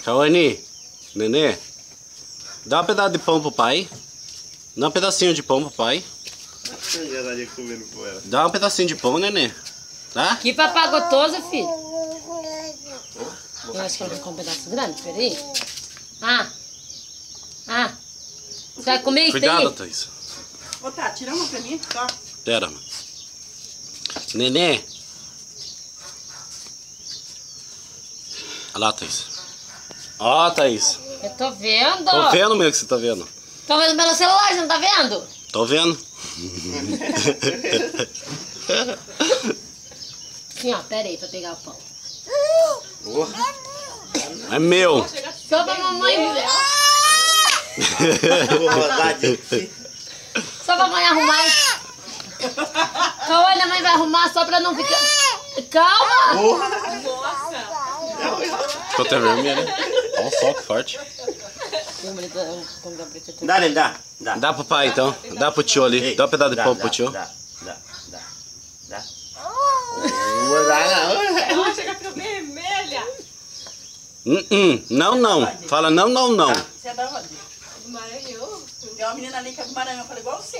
Cauane, Nenê, dá um pedaço de pão pro pai. Dá um pedacinho de pão pro pai. Dá um pedacinho de pão, Nenê. Tá? Que papai gostoso, filho. Eu acho que ela vai comer um pedaço grande, peraí. Você vai comer isso aí? Cuidado, Thaís. Ô, tá, tira uma pra mim, só. Pera, mano. Nenê. Olha lá, Thaís. Ó, Thaís. Eu tô vendo. Tô vendo mesmo que você tá vendo. Tô vendo pelo celular, você não tá vendo? Tô vendo. Sim, ó, pera aí pra pegar o pão. É meu. Só pra mamãe, mulher. Só pra mãe arrumar. Calma, a mãe vai arrumar só pra não ficar... Calma! Ficou até vermelho, né? Olha só que forte. Dá, Nenê, dá. Dá pro pai, então. Dá pro tio ali. Dá um pedaço de pão pro tio. Dá. Ela chega fica vermelha. Não, não. Fala não, não, não. Você é da onde? Do Maranhão. Tem uma menina ali que é do Maranhão, eu falei igual você.